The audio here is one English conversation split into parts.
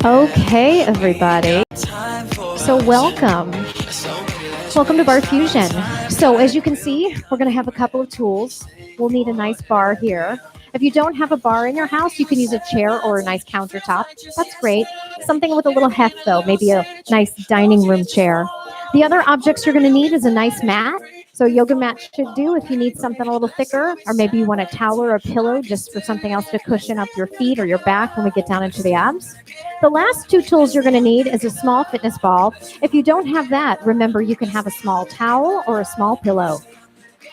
Okay, everybody. So welcome. Welcome to Barre Fusion. So as you can see, we're going to have a couple of tools. We'll need a nice bar here. If you don't have a bar in your house, you can use a chair or a nice countertop. That's great. Something with a little heft, though, maybe a nice dining room chair. The other objects you're going to need is a nice mat. So yoga mat should do if you need something a little thicker, or maybe you want a towel or a pillow just for something else to cushion up your feet or your back when we get down into the abs. The last two tools you're going to need is a small fitness ball. If you don't have that, remember you can have a small towel or a small pillow.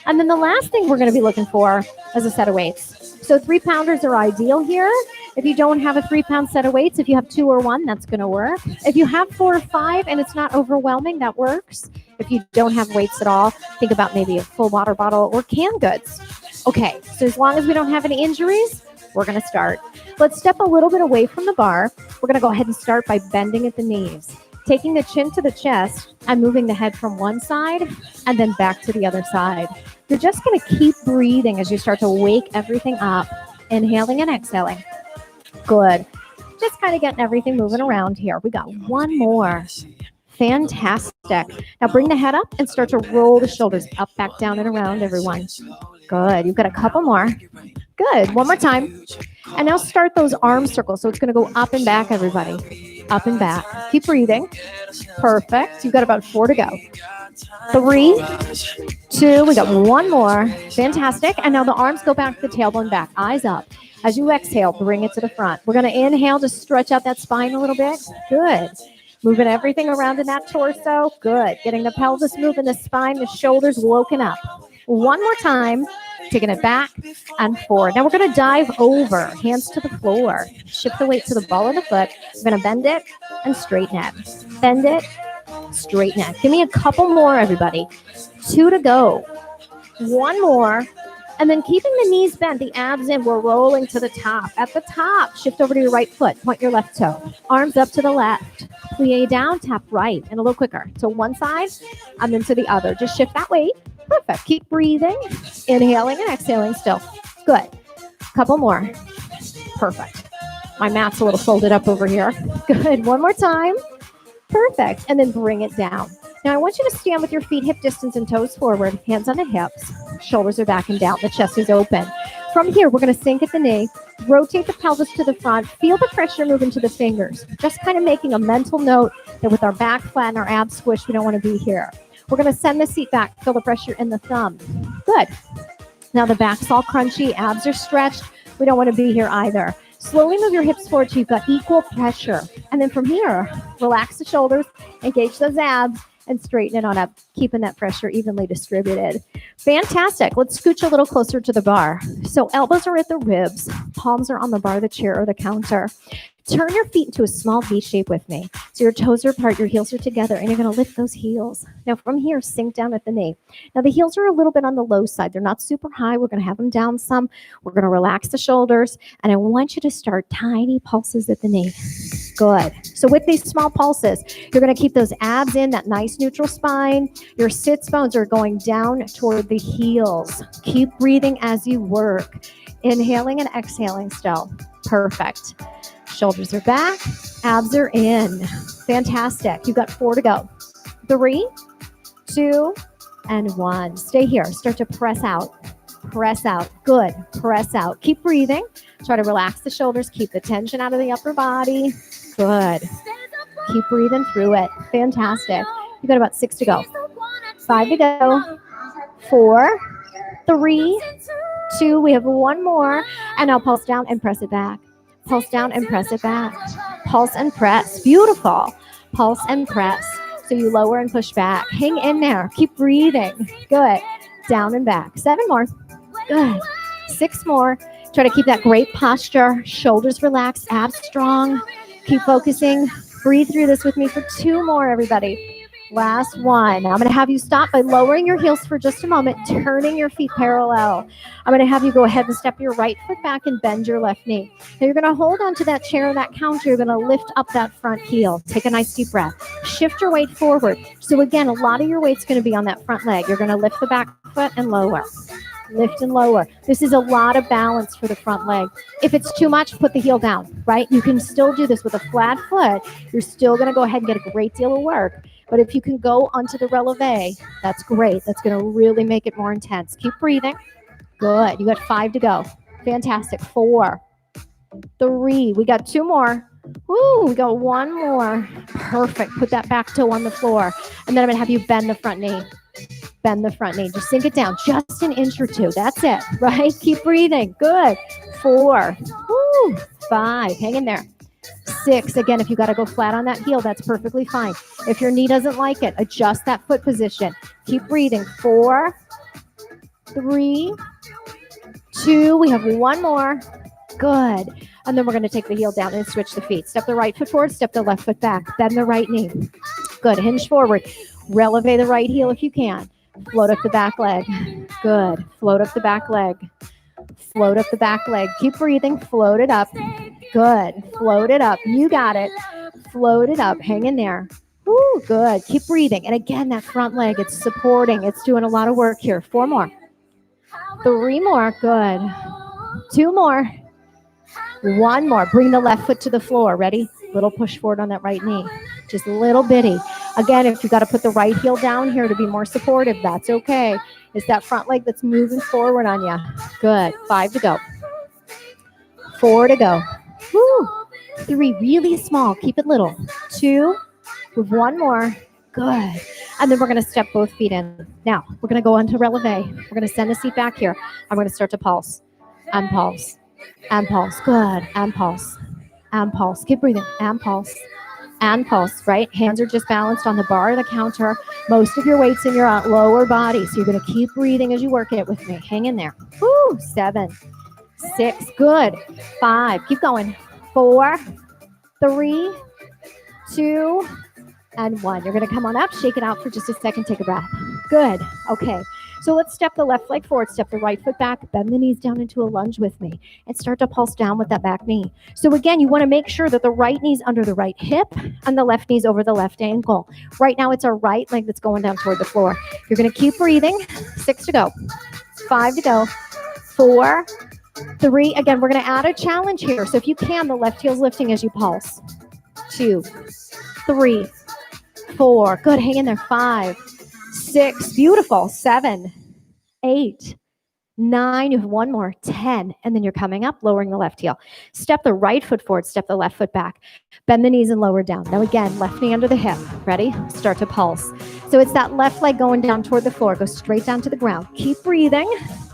And then the last thing we're going to be looking for is a set of weights. So 3-pounders are ideal here. If you don't have a 3-pound set of weights, if you have 2 or 1, that's going to work. If you have 4 or 5 and it's not overwhelming, that works. If you don't have weights at all, think about maybe a full water bottle or canned goods. Okay, so as long as we don't have any injuries, we're going to start. Let's step a little bit away from the bar. We're going to go ahead and start by bending at the knees, taking the chin to the chest and moving the head from one side and then back to the other side. You're just going to keep breathing as you start to wake everything up, inhaling and exhaling. Good. Just kind of getting everything moving around here. We got one more. Fantastic. Now bring the head up and start to roll the shoulders up, back, down, and around, everyone. Good. You've got a couple more. Good. One more time. And now start those arm circles. So it's going to go up and back, everybody. Up and back. Keep breathing. Perfect. You've got about 4 to go. 3, 2, we got one more. Fantastic. And now the arms go back to the tailbone back. Eyes up. As you exhale, bring it to the front. We're going to inhale to stretch out that spine a little bit. Good. Moving everything around in that torso. Good. Getting the pelvis moving, the spine, the shoulders woken up. One more time. Taking it back and forward. Now we're going to dive over, hands to the floor. Shift the weight to the ball of the foot. We're going to bend it and straighten it. Bend it, straighten it. Give me a couple more, everybody. 2 to go. One more. And then keeping the knees bent, the abs in, we're rolling to the top. At the top, shift over to your right foot. Point your left toe. Arms up to the left. Plie down, tap right, and a little quicker. So one side and then to the other. Just shift that weight. Perfect. Keep breathing, inhaling and exhaling still. Good. Couple more. Perfect. My mat's a little folded up over here. Good. One more time. Perfect. And then bring it down. Now I want you to stand with your feet hip distance and toes forward, hands on the hips, shoulders are back and down, the chest is open. From here, we're going to sink at the knee, rotate the pelvis to the front, feel the pressure move into the fingers. Just kind of making a mental note that with our back flat and our abs squished, we don't want to be here. We're going to send the seat back, feel the pressure in the thumb. Good. Now the back's all crunchy, abs are stretched. We don't want to be here either. Slowly move your hips forward so you've got equal pressure. And then from here, relax the shoulders, engage those abs, and straighten it on up, keeping that pressure evenly distributed. Fantastic. Let's scooch a little closer to the bar. So elbows are at the ribs, palms are on the bar, the chair, or the counter. Turn your feet into a small V shape with me. So your toes are apart, your heels are together, and you're going to lift those heels. Now from here, sink down at the knee. Now the heels are a little bit on the low side. They're not super high. We're going to have them down some. We're going to relax the shoulders, and I want you to start tiny pulses at the knee. Good. So with these small pulses, you're going to keep those abs in, that nice neutral spine. Your sits bones are going down toward the heels. Keep breathing as you work. Inhaling and exhaling still. Perfect. Shoulders are back, abs are in. Fantastic. You've got 4 to go. 3, 2, and 1. Stay here. Start to press out. Press out. Good. Press out. Keep breathing. Try to relax the shoulders. Keep the tension out of the upper body. Good. Keep breathing through it. Fantastic. You've got about 6 to go. 5 to go. 4, 3, 2. We have one more. And now pulse down and press it back. Pulse down and press it back. Pulse and press. Beautiful. Pulse and press. So you lower and push back. Hang in there. Keep breathing. Good. Down and back. 7 more. Good. 6 more. Try to keep that great posture. Shoulders relaxed. Abs strong. Keep focusing. Breathe through this with me for 2 more, everybody. Last one. I'm going to have you stop by lowering your heels for just a moment, turning your feet parallel. I'm going to have you go ahead and step your right foot back and bend your left knee. Now you're going to hold on to that chair or that counter. You're going to lift up that front heel. Take a nice deep breath. Shift your weight forward. So again, a lot of your weight's going to be on that front leg. You're going to lift the back foot and lower. lift and lower. This is a lot of balance for the front leg. If it's too much, put the heel down, right? You can still do this with a flat foot. You're still going to go ahead and get a great deal of work. But if you can go onto the releve, that's great. That's going to really make it more intense. Keep breathing. Good. You got 5 to go. Fantastic. 4, 3. We got 2 more. Woo, we got 1 more. Perfect. Put that back toe on the floor. And then I'm going to have you bend the front knee. Bend the front knee. Just sink it down. Just an inch or 2. That's it, right? Keep breathing. Good. 4. Woo, 5. Hang in there. 6. Again, if you got to go flat on that heel, that's perfectly fine. If your knee doesn't like it, adjust that foot position. Keep breathing. 4, 3, 2. We have 1 more. Good. And then we're going to take the heel down and switch the feet. Step the right foot forward, step the left foot back. Bend the right knee. Good. Hinge forward. Releve the right heel if you can. Float up the back leg. Good. Float up the back leg. Float up the back leg. Keep breathing. Float it up. Good. Float it up. You got it. Float it up. Hang in there. Woo, good. Keep breathing. And again, that front leg, it's supporting. It's doing a lot of work here. 4 more. 3 more. Good. 2 more. 1 more. Bring the left foot to the floor. Ready? Little push forward on that right knee. Just a little bitty. Again, if you got to put the right heel down here to be more supportive, that's okay. It's that front leg that's moving forward on you. Good. 5 to go. 4 to go. Woo. 3. Really small. Keep it little. 2. With 1 more. Good. And then we're going to step both feet in. Now, we're going to go into releve. We're going to send the seat back here. I'm going to start to pulse. And pulse. And pulse. Good. And pulse. And pulse. Keep breathing. And pulse. And pulse, right? Hands are just balanced on the bar of the counter. Most of your weight's in your lower body. So you're going to keep breathing as you work it with me. Hang in there. Woo. 7, 6. Good. 5. Keep going. 4, 3, 2, and 1. You're going to come on up, shake it out for just a second, take a breath. Good. Okay. So let's step the left leg forward, step the right foot back, bend the knees down into a lunge with me, and start to pulse down with that back knee. So again, you want to make sure that the right knee's under the right hip and the left knee's over the left ankle. Right now, it's our right leg that's going down toward the floor. You're going to keep breathing. 6 to go. 5 to go. 4, 3. Again, we're going to add a challenge here. So if you can, the left heel's lifting as you pulse. 2, 3, 4. Good. Hang in there. 5, 6. Beautiful. 7, 8, 9. You have 1 more. 10. And then you're coming up, lowering the left heel. Step the right foot forward. Step the left foot back. Bend the knees and lower down. Now again, left knee under the hip. Ready? Start to pulse. So it's that left leg going down toward the floor. Go straight down to the ground. Keep breathing.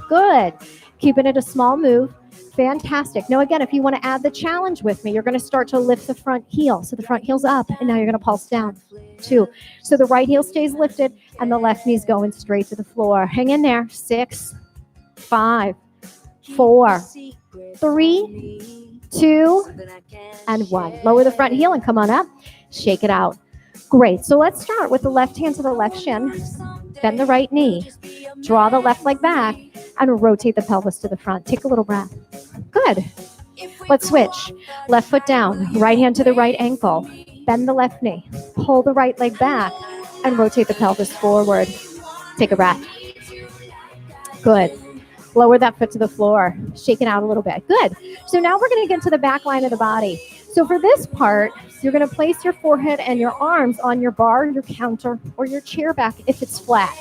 Good. Keeping it a small move. Fantastic. Now, again, if you want to add the challenge with me, you're going to start to lift the front heel. So the front heel's up, and now you're going to pulse down. 2. So the right heel stays lifted, and the left knee's going straight to the floor. Hang in there. 6, 5, 4, 3, 2, and 1. Lower the front heel and come on up. Shake it out. Great. So let's start with the left hand to the left shin. Bend the right knee. Draw the left leg back and rotate the pelvis to the front. Take a little breath. Good. Let's switch. Left foot down. Right hand to the right ankle. Bend the left knee. Pull the right leg back and rotate the pelvis forward. Take a breath. Good. Lower that foot to the floor. Shake it out a little bit. Good. So now we're going to get to the back line of the body. So for this part, you're going to place your forehead and your arms on your bar, your counter, or your chair back if it's flat.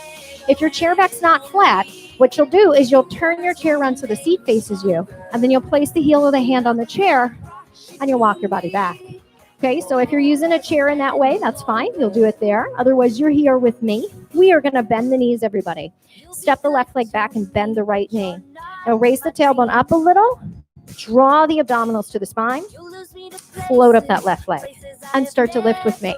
If your chair back's not flat, what you'll do is you'll turn your chair around so the seat faces you, and then you'll place the heel of the hand on the chair, and you'll walk your body back. Okay, so if you're using a chair in that way, that's fine. You'll do it there. Otherwise, you're here with me. We are going to bend the knees, everybody. Step the left leg back and bend the right knee. Now raise the tailbone up a little. Draw the abdominals to the spine. Float up that left leg and start to lift with me.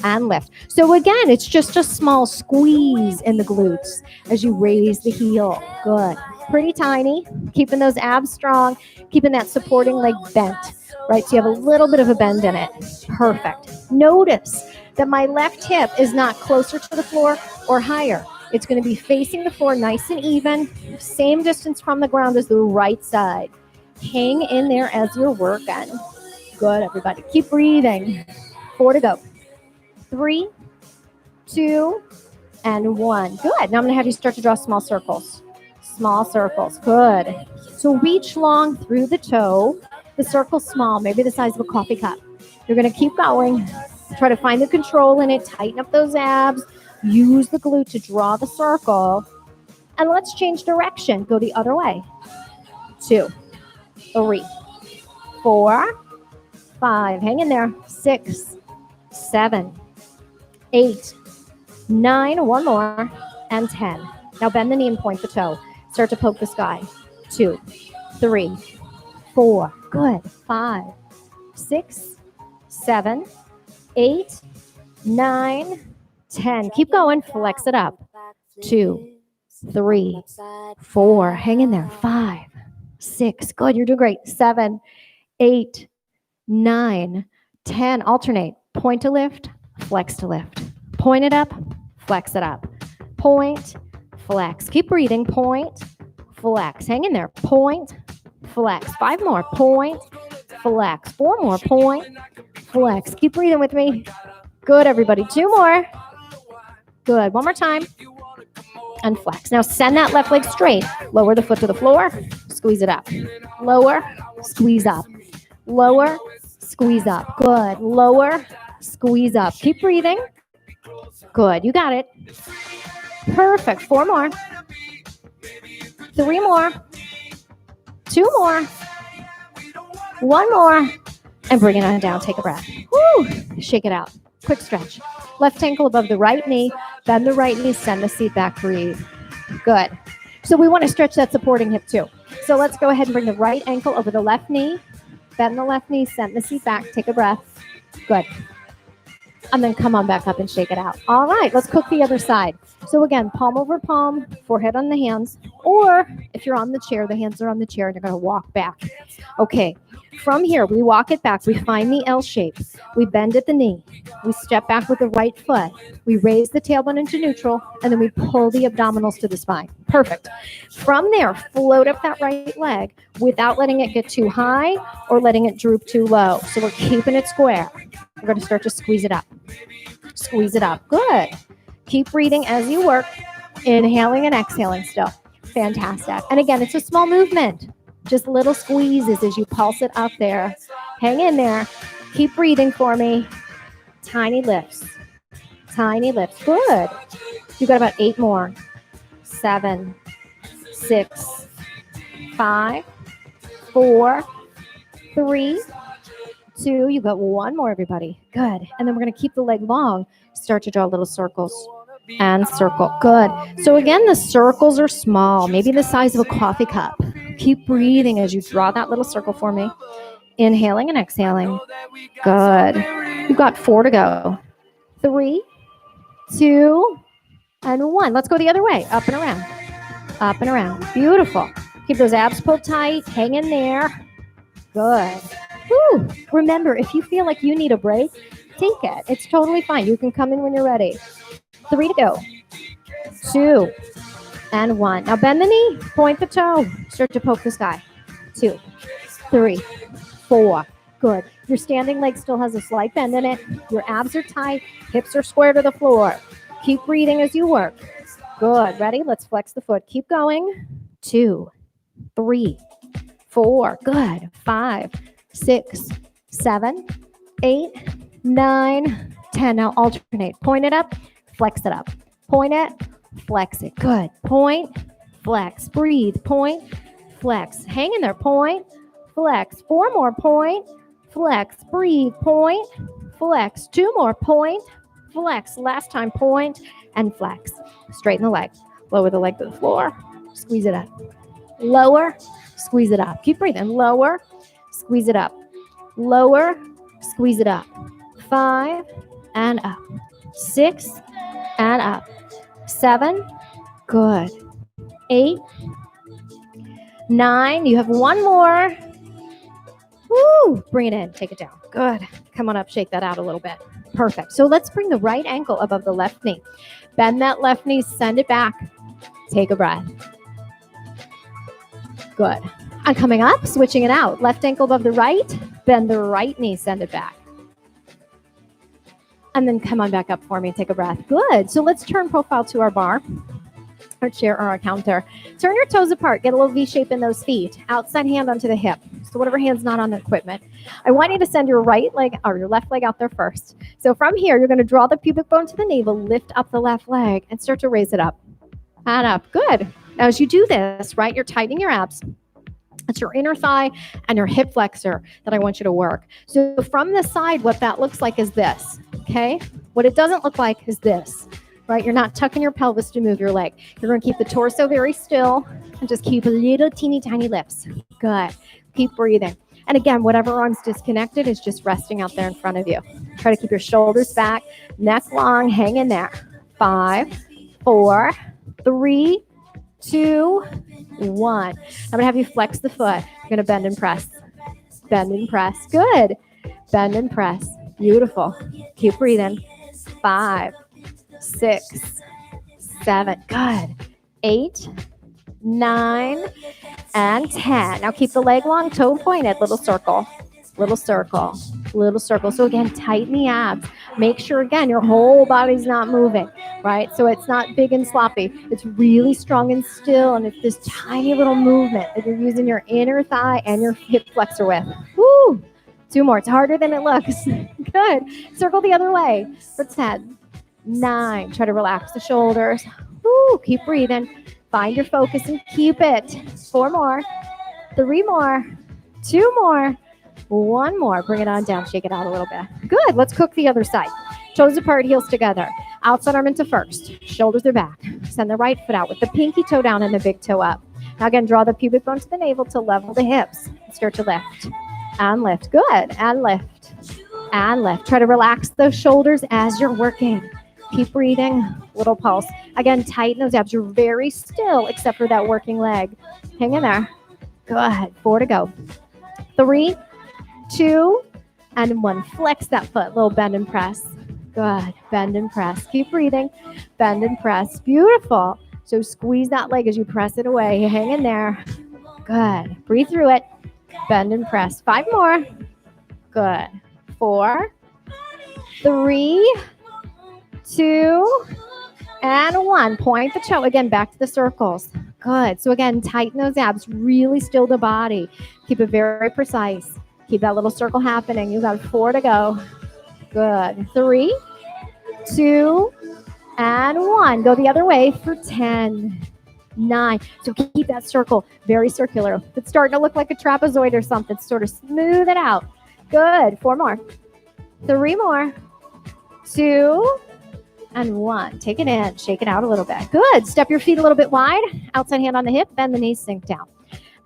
And lift. So again, it's just a small squeeze in the glutes as you raise the heel. Good. Pretty tiny. Keeping those abs strong. Keeping that supporting leg bent. Right? So you have a little bit of a bend in it. Perfect. Notice that my left hip is not closer to the floor or higher. It's going to be facing the floor nice and even. Same distance from the ground as the right side. Hang in there as you're working. Good, everybody. Keep breathing. 4 to go. 3, 2, and 1. Good. Now I'm going to have you start to draw small circles. Small circles. Good. So reach long through the toe. The circle's small, maybe the size of a coffee cup. You're going to keep going. Try to find the control in it. Tighten up those abs. Use the glute to draw the circle. And let's change direction. Go the other way. 2, 3, 4, 5. Hang in there. 6, 7, 8, 9. One more. And 10. Now bend the knee and point the toe. Start to poke the sky. 2, 3, 4. Good. 5, 6, 7, 8, 9, 10. Keep going. Flex it up. 2, 3, 4. Hang in there. 5, 6. Good. You're doing great. 7, 8, 9, 10. Alternate. Point to lift. Flex to lift. Point it up. Flex it up. Point. Flex. Keep breathing. Point. Flex. Hang in there. Point. Flex. 5 more. Point. Flex. 4 more. Point. Flex. Keep breathing with me. Good, everybody. 2 more. Good. 1 more time. And flex. Now send that left leg straight. Lower the foot to the floor. Squeeze it up. Lower. Squeeze up. Lower. Squeeze up. Good. Lower. Squeeze up. Keep breathing. Good. You got it. Perfect. 4 more. 3 more. 2 more. 1 more. And bring it on down. Take a breath. Woo. Shake it out. Quick stretch. Left ankle above the right knee. Bend the right knee. Send the seat back. Breathe. Good. So we want to stretch that supporting hip too. So let's go ahead and bring the right ankle over the left knee. Bend the left knee. Send the seat back. Take a breath. Good. And then come on back up and shake it out. All right. Let's cook the other side. So again, palm over palm, forehead on the hands. Or if you're on the chair, the hands are on the chair and you're going to walk back. Okay. From here, we walk it back. We find the L shape. We bend at the knee. We step back with the right foot. We raise the tailbone into neutral, and then we pull the abdominals to the spine. Perfect. From there, float up that right leg without letting it get too high or letting it droop too low. So we're keeping it square. We're going to start to squeeze it up. Squeeze it up. Good. Keep breathing as you work. Inhaling and exhaling still. Fantastic. And again, it's a small movement. Just little squeezes as you pulse it up there. Hang in there. Keep breathing for me. Tiny lifts. Tiny lifts. Good. You've got about 8 more. 7, 6, 5, 4, 3, 2. You've got 1 more, everybody. Good. And then we're going to keep the leg long. Start to draw little circles. And circle. Good. So again, the circles are small, maybe the size of a coffee cup. Keep breathing as you draw that little circle for me. Inhaling and exhaling. Good. You've got 4 to go. 3, 2, and 1. Let's go the other way. Up and around. Up and around. Beautiful. Keep those abs pulled tight. Hang in there. Good. Woo. Remember, if you feel like you need a break, take it. It's totally fine. You can come in when you're ready. 3 to go. 2 and 1. Now bend the knee, point the toe, start to poke the sky. 2, 3, 4. Good. Your standing leg still has a slight bend in it. Your abs are tight, hips are square to the floor. Keep breathing as you work. Good. Ready? Let's flex the foot. Keep going. 2, 3, 4. Good. 5, 6, 7, 8, 9, 10. Now alternate. Point it up. Flex it up. Point it. Flex it. Good. Point. Flex. Breathe. Point. Flex. Hang in there. Point. Flex. 4 more. Point. Flex. Breathe. Point. Flex. 2 more. Point. Flex. Last time. Point and flex. Straighten the leg. Lower the leg to the floor. Squeeze it up. Lower. Squeeze it up. Keep breathing. Lower. Squeeze it up. Lower. Squeeze it up. 5 and up. 6 and up. 7. Good. 8. 9. You have 1 more. Woo! Bring it in. Take it down. Good. Come on up. Shake that out a little bit. Perfect. So let's bring the right ankle above the left knee. Bend that left knee. Send it back. Take a breath. Good. And coming up, switching it out. Left ankle above the right. Bend the right knee. Send it back. And then come on back up for me and take a breath. Good. So let's turn profile to our bar. or chair or a counter. Turn your toes apart. Get a little V shape in those feet. Outside hand onto the hip. So whatever hand's not on the equipment. I want you to send your right leg or your left leg out there first. So from here, you're going to draw the pubic bone to the navel, lift up the left leg, and start to raise it up. And up. Good. Now, as you do this, right, you're tightening your abs. It's your inner thigh and your hip flexor that I want you to work. So from the side, what that looks like is this, okay? What it doesn't look like is this, right? You're not tucking your pelvis to move your leg. You're going to keep the torso very still and just keep little teeny tiny lifts. Good. Keep breathing. And again, whatever arm's disconnected is just resting out there in front of you. Try to keep your shoulders back, neck long, hang in there. 5, 4, 3, 2, 1. I'm going to have you flex the foot. You're going to bend and press. Bend and press. Good. Bend and press. Beautiful. Keep breathing. 5, 6, 7. Good. 8, 9, and 10. Now keep the leg long, toe pointed. Little circle. Little circle. Little circle. So again, tighten the abs. Make sure, again, your whole body's not moving, right? So it's not big and sloppy. It's really strong and still, and it's this tiny little movement that you're using your inner thigh and your hip flexor with. Woo! 2 more. It's harder than it looks. Good. Circle the other way for 10, 9. Try to relax the shoulders. Woo! Keep breathing. Find your focus and keep it. 4 more. 3 more. 2 more. 1 more. Bring it on down. Shake it out a little bit. Good. Let's cook the other side. Toes apart, heels together. Outside arm into first. Shoulders are back. Send the right foot out with the pinky toe down and the big toe up. Now again, draw the pubic bone to the navel to level the hips. Start to lift. And lift. Good. And lift. And lift. Try to relax those shoulders as you're working. Keep breathing. Little pulse. Again, tighten those abs. You're very still except for that working leg. Hang in there. Good. 4 to go. 3, 2, and 1. Flex that foot. Little bend and press. Good. Bend and press. Keep breathing. Bend and press. Beautiful. So squeeze that leg as you press it away. Hang in there. Good. Breathe through it. Bend and press. 5 more. Good. 4, 3, 2, and 1. Point the toe. Again, back to the circles. Good. So again, tighten those abs. Really still the body. Keep it very precise. Keep that little circle happening. You got 4 to go. Good. 3, 2, and 1. Go the other way for 10, 9. So keep that circle very circular. If it's starting to look like a trapezoid or something, sort of smooth it out. Good. 4 more. 3 more. 2, and 1. Take it in. Shake it out a little bit. Good. Step your feet a little bit wide. Outside hand on the hip. Bend the knees. Sink down.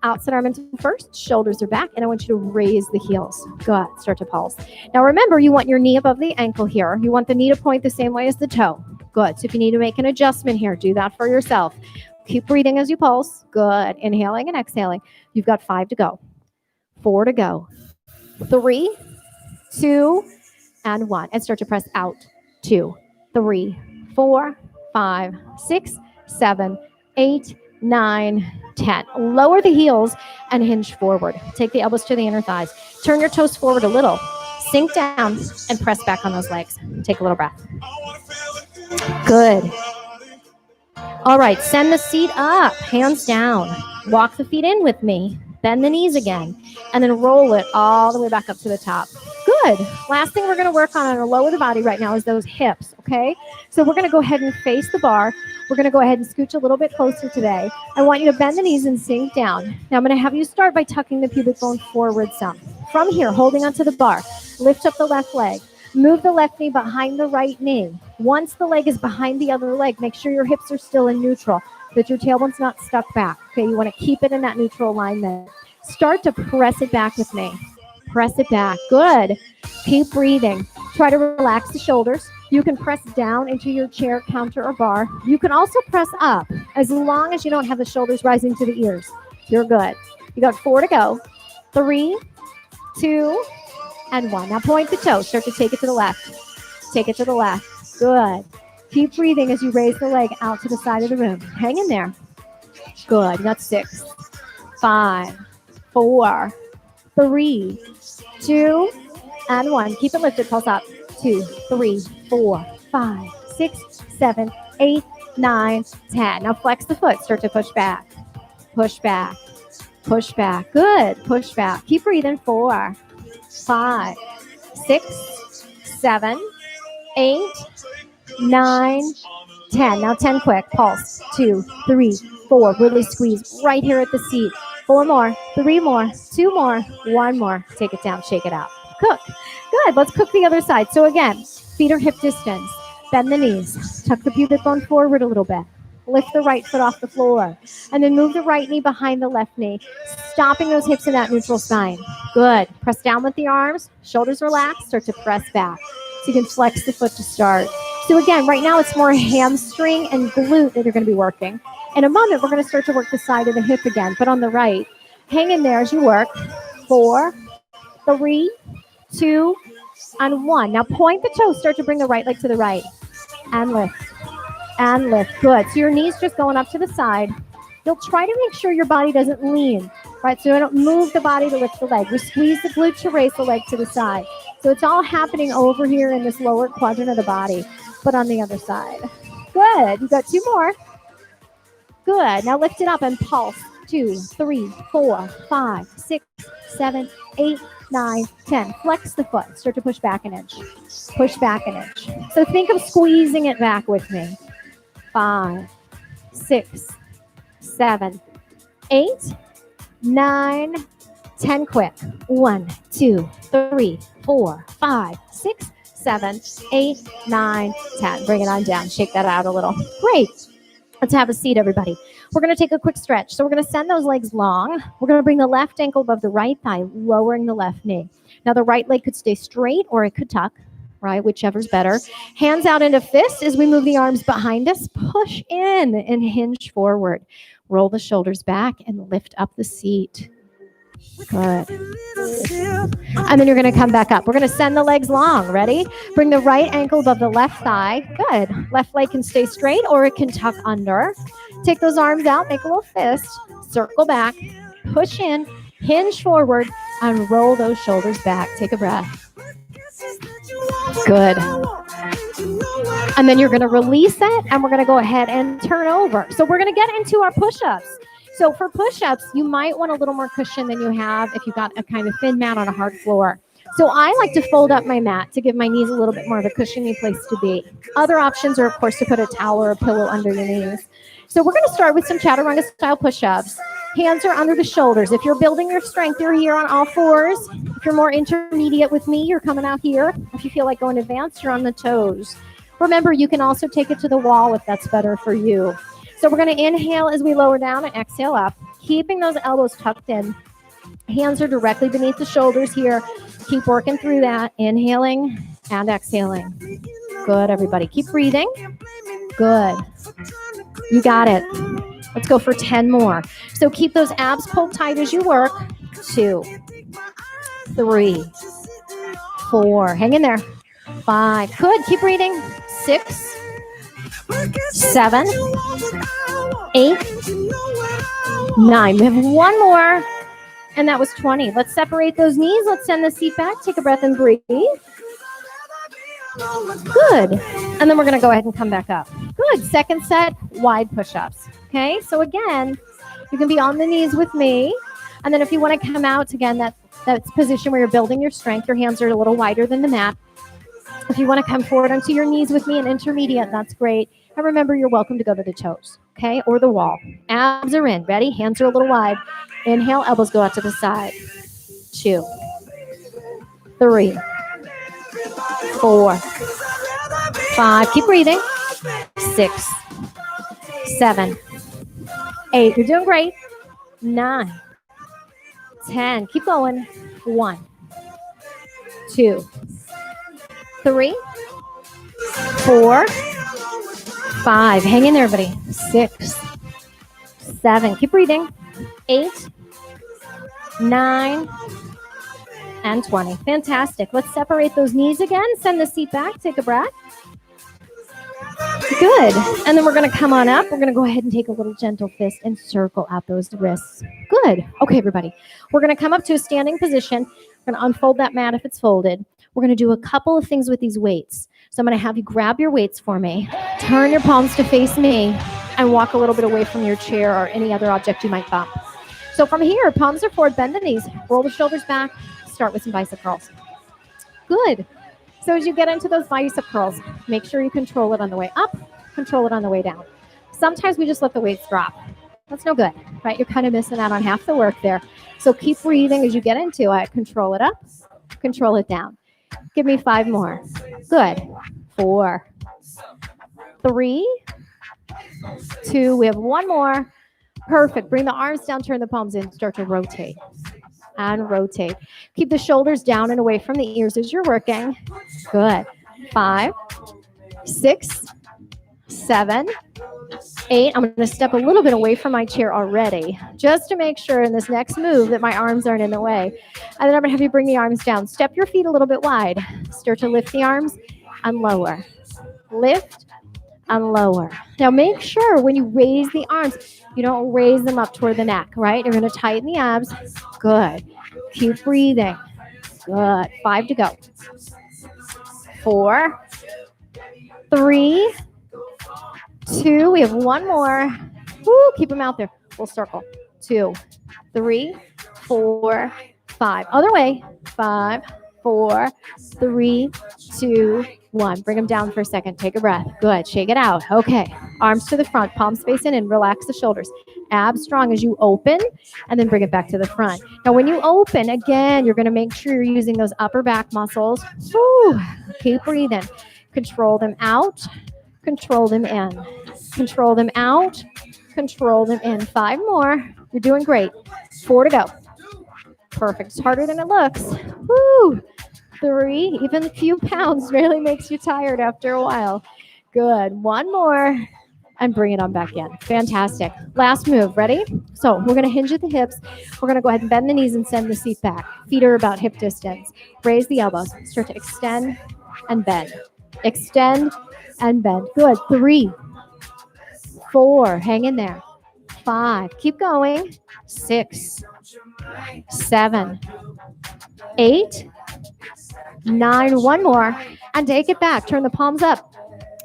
Outside arm into first. Shoulders are back. And I want you to raise the heels. Good. Start to pulse. Now remember, you want your knee above the ankle here. You want the knee to point the same way as the toe. Good. So if you need to make an adjustment here, do that for yourself. Keep breathing as you pulse. Good. Inhaling and exhaling. You've got 5 to go. 4 to go. 3, 2, and 1. And start to press out. 2, 3, 4, 5, 6, 7, 8, 9, 10. Lower the heels and hinge forward. Take the elbows to the inner thighs. Turn your toes forward a little. Sink down and press back on those legs. Take a little breath. Good. All right, send the seat up, hands down. Walk the feet in with me. Bend the knees again, and then roll it all the way back up to the top. Good. Last thing we're going to work on our lower the body right now is those hips, okay? So we're going to go ahead and face the bar. We're going to go ahead and scooch a little bit closer today. I want you to bend the knees and sink down. Now I'm going to have you start by tucking the pubic bone forward some. From here, holding onto the bar, lift up the left leg. Move the left knee behind the right knee. Once the leg is behind the other leg, make sure your hips are still in neutral, that your tailbone's not stuck back. Okay, you want to keep it in that neutral alignment. Start to press it back with me. Press it back. Good. Keep breathing. Try to relax the shoulders. You can press down into your chair, counter, or bar. You can also press up as long as you don't have the shoulders rising to the ears. You're good. You got 4 to go. 3, 2, and 1. Now point the toe. Start to take it to the left. Take it to the left. Good. Keep breathing as you raise the leg out to the side of the room. Hang in there. Good. That's 6, 5, 4, 3, 2, and 1. Keep it lifted. Pulse up. 2, 3, 4, 5, 6, 7, 8, 9, 10. Now flex the foot. Start to push back. Push back. Push back. Good. Push back. Keep breathing. 4, 5, 6, 7, 8, 9, 10. Now 10 quick. Pulse. 2, 3, 4. Really squeeze right here at the seat. 4 more. 3 more. 2 more. 1 more. Take it down. Shake it out. Cook. Good. Let's cook the other side. So again, feet are hip distance. Bend the knees. Tuck the pubic bone forward a little bit. Lift the right foot off the floor. And then move the right knee behind the left knee. Stopping those hips in that neutral spine. Good. Press down with the arms. Shoulders relaxed. Start to press back. So you can flex the foot to start. So again, right now it's more hamstring and glute that you're going to be working. In a moment, we're going to start to work the side of the hip again, but on the right. Hang in there as you work. 4, 3, 2, and 1. Now point the toes. Start to bring the right leg to the right. And lift. And lift. Good. So your knees just going up to the side. You'll try to make sure your body doesn't lean, right? So you don't move the body to lift the leg. We squeeze the glute to raise the leg to the side. So it's all happening over here in this lower quadrant of the body, but on the other side. Good. You got 2 more. Good. Now lift it up and pulse. 2, 3, 4, 5, 6, 7, 8, 9, 10. Flex the foot. Start to push back an inch. Push back an inch. So think of squeezing it back with me. 5, 6, 7, 8, 9, 10 quick. 1, 2, 3, 4, 5, 6, 7, 8, 9, 10. Bring it on down. Shake that out a little. Great. Let's have a seat, everybody. We're going to take a quick stretch. So we're going to send those legs long. We're going to bring the left ankle above the right thigh, lowering the left knee. Now the right leg could stay straight or it could tuck, right? Whichever's better. Hands out into fists as we move the arms behind us. Push in and hinge forward. Roll the shoulders back and lift up the seat. Good. And then you're going to come back up. We're going to send the legs long. Ready? Bring the right ankle above the left thigh. Good. Left leg can stay straight or it can tuck under. Take those arms out. Make a little fist. Circle back. Push in. Hinge forward. And roll those shoulders back. Take a breath. Good. And then you're going to release it. And we're going to go ahead and turn over. So we're going to get into our push-ups. So for push-ups, you might want a little more cushion than you have if you've got a kind of thin mat on a hard floor. So I like to fold up my mat to give my knees a little bit more of a cushiony place to be. Other options are, of course, to put a towel or a pillow under your knees. So we're going to start with some chaturanga-style push-ups. Hands are under the shoulders. If you're building your strength, you're here on all fours. If you're more intermediate with me, you're coming out here. If you feel like going advanced, you're on the toes. Remember, you can also take it to the wall if that's better for you. So we're going to inhale as we lower down and exhale up, keeping those elbows tucked in. Hands are directly beneath the shoulders here. Keep working through that. Inhaling and exhaling. Good, everybody. Keep breathing. Good. You got it. Let's go for 10 more. So keep those abs pulled tight as you work. 2, 3, 4. Hang in there. 5. Good. Keep breathing. 6, 7, 8, 9. We have 1 more. And that was 20. Let's separate those knees. Let's send the seat back. Take a breath and breathe. Good. And then we're going to go ahead and come back up. Good. Second set, wide push-ups. Okay. So again, you can be on the knees with me. And then if you want to come out, again, that's position where you're building your strength. Your hands are a little wider than the mat. If you want to come forward onto your knees with me in intermediate, that's great. And remember, you're welcome to go to the toes, okay, or the wall. Abs are in. Ready? Hands are a little wide. Inhale, elbows go out to the side. 2, 3, 4, 5. Keep breathing. 6, 7, 8. You're doing great. 9, 10. Keep going. 1, 2, 3, 4, 5. Hang in there, everybody. 6, 7. Keep breathing. 8, 9, and 20. Fantastic. Let's separate those knees again. Send the seat back. Take a breath. Good. And then we're going to come on up. We're going to go ahead and take a little gentle fist and circle out those wrists. Good. Okay, everybody. We're going to come up to a standing position. We're going to unfold that mat if it's folded. we're going to do a couple of things with these weights. So I'm going to have you grab your weights for me, turn your palms to face me, and walk a little bit away from your chair or any other object you might bump. So from here, palms are forward, bend the knees, roll the shoulders back, start with some bicep curls. Good. So as you get into those bicep curls, make sure you control it on the way up, control it on the way down. Sometimes we just let the weights drop. That's no good, right? You're kind of missing out on half the work there. So keep breathing as you get into it. Control it up, control it down. Give me 5 more. Good. 4, 3, 2. We have 1 more. Perfect. Bring the arms down, turn the palms in, start to rotate and rotate. Keep the shoulders down and away from the ears as you're working. Good. 5, 6, 7, 8. I'm going to step a little bit away from my chair already, just to make sure in this next move that my arms aren't in the way. And then I'm going to have you bring the arms down. Step your feet a little bit wide. Start to lift the arms and lower. Lift and lower. Now make sure when you raise the arms, you don't raise them up toward the neck, right? You're going to tighten the abs. Good. Keep breathing. Good. 5 to go. 4, 3, 2. We have 1 more. Woo, keep them out there. Full circle. 2, 3, 4, 5. Other way. 5, 4, 3, 2, 1. Bring them down for a second. Take a breath. Good. Shake it out. Okay. Arms to the front. Palms facing in. Relax the shoulders. Abs strong as you open, and then bring it back to the front. Now, when you open, again, you're going to make sure you're using those upper back muscles. Woo. Keep breathing. Control them out. Control them in. Control them out. Control them in. 5 more. You're doing great. 4 to go. Perfect. It's harder than it looks. Woo. 3. Even a few pounds really makes you tired after a while. Good. 1 more. And bring it on back in. Fantastic. Last move. Ready? So we're going to hinge at the hips. We're going to go ahead and bend the knees and send the seat back. Feet are about hip distance. Raise the elbows. Start to extend and bend. Extend and bend. Good. 3, 4. Hang in there. 5. Keep going. 6, 7, 8, 9. 1 more. And take it back. Turn the palms up.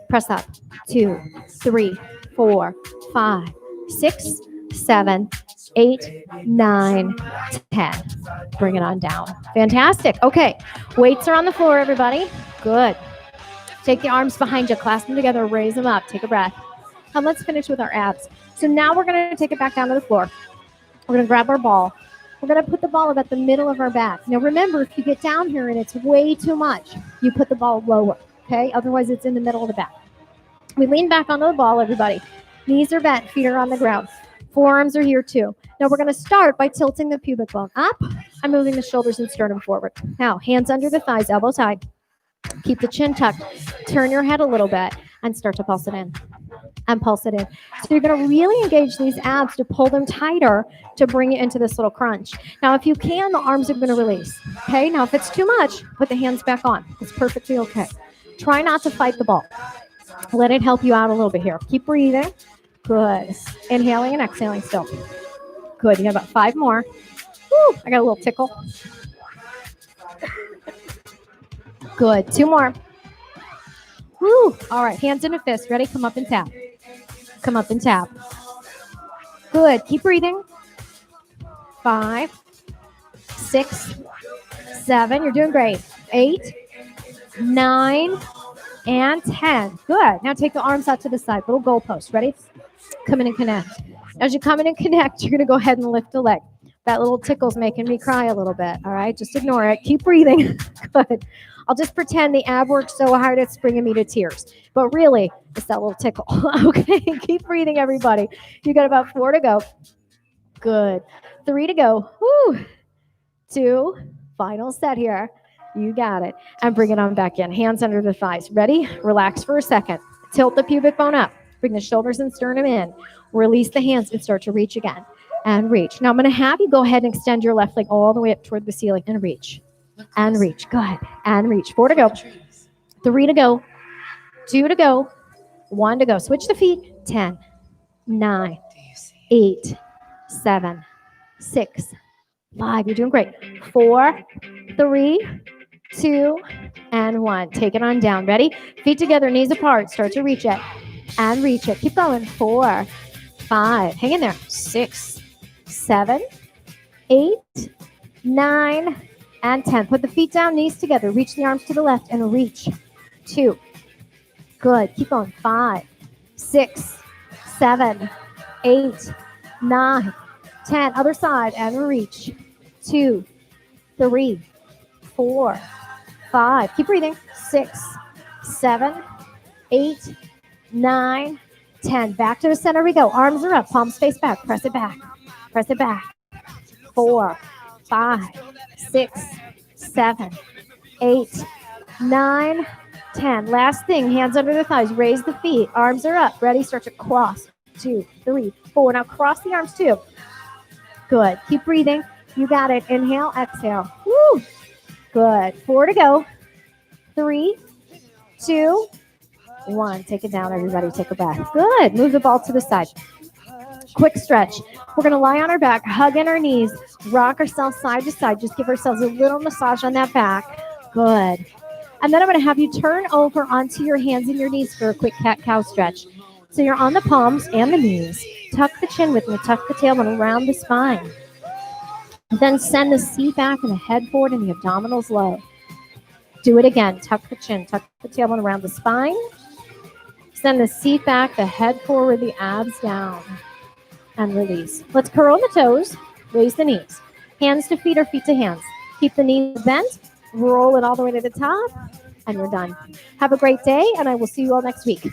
Press up. 2, 3, 4, 5, 6, 7, 8, 9, 10. Bring it on down. Fantastic. Okay. Weights are on the floor, everybody. Good. Take the arms behind you. Clasp them together. Raise them up. Take a breath. And let's finish with our abs. So now we're going to take it back down to the floor. We're going to grab our ball. We're going to put the ball about the middle of our back. Now, remember, if you get down here and it's way too much, you put the ball lower, okay? Otherwise, it's in the middle of the back. We lean back onto the ball, everybody. Knees are bent, feet are on the ground. Forearms are here too. Now we're going to start by tilting the pubic bone up and moving the shoulders and sternum forward. Now, hands under the thighs, elbows high. Keep the chin tucked. Turn your head a little bit and start to pulse it in. And pulse it in. So you're going to really engage these abs to pull them tighter to bring you into this little crunch. Now, if you can, the arms are going to release. Okay? Now, if it's too much, put the hands back on. It's perfectly okay. Try not to fight the ball. Let it help you out a little bit here. Keep breathing. Good. Inhaling and exhaling still. Good. You have about 5 more. Woo, I got a little tickle. Good. 2 more. Woo. All right. Hands in a fist. Ready? Come up and tap. Come up and tap. Good. Keep breathing. 5, 6, 7. You're doing great. 8, 9, and 10. Good. Now take the arms out to the side. Little goalpost. Ready? Come in and connect. As you come in and connect, you're going to go ahead and lift the leg. That little tickle's making me cry a little bit. All right? Just ignore it. Keep breathing. Good. I'll just pretend the ab worked so hard it's bringing me to tears. But really, it's that little tickle. Okay? Keep breathing, everybody. You got about 4 to go. Good. 3 to go. Woo. 2. Final set here. You got it. And bring it on back in. Hands under the thighs. Ready? Relax for a second. Tilt the pubic bone up. Bring the shoulders and sternum in. Release the hands and start to reach again. And reach. Now I'm going to have you go ahead and extend your left leg all the way up toward the ceiling and reach. And reach. Good. And reach. 4 to go. 3 to go. 2 to go. 1 to go. Switch the feet. 10, 9, 8, 7, 6, 5. You're doing great. 4, 3, 2, and 1. Take it on down. Ready? Feet together, knees apart. Start to reach it. And reach it. Keep going. 4, 5. Hang in there. 6, 7, 8, 9, and 10. Put the feet down, knees together. Reach the arms to the left and reach. 2. Good. Keep going. 5, 6, 7, 8, 9, 10. Other side and reach. 2, 3, 4, 5. Keep breathing. 6, 7, 8, 9, 10. Back to the center we go. Arms are up. Palms face back. Press it back. Press it back. 4, 5, 6, 7, 8, 9, 10. Last thing. Hands under the thighs. Raise the feet. Arms are up. Ready? Start to cross. 2, 3, 4. Now cross the arms too. Good. Keep breathing. You got it. Inhale. Exhale. Woo. Good. 4 to go. 3, 2, 1. Take it down, everybody. Take a breath. Good. Move the ball to the side. Quick stretch. We're going to lie on our back, hug in our knees, rock ourselves side to side. Just give ourselves a little massage on that back. Good. And then I'm going to have you turn over onto your hands and your knees for a quick cat-cow stretch. So you're on the palms and the knees. Tuck the chin with me. Tuck the tailbone around the spine. Then send the seat back and the head forward and the abdominals low. Do it again. Tuck the chin. Tuck the tailbone around the spine. Send the seat back, the head forward, the abs down. And release. Let's curl the toes. Raise the knees. Hands to feet or feet to hands. Keep the knees bent. Roll it all the way to the top. And you're done. Have a great day, and I will see you all next week.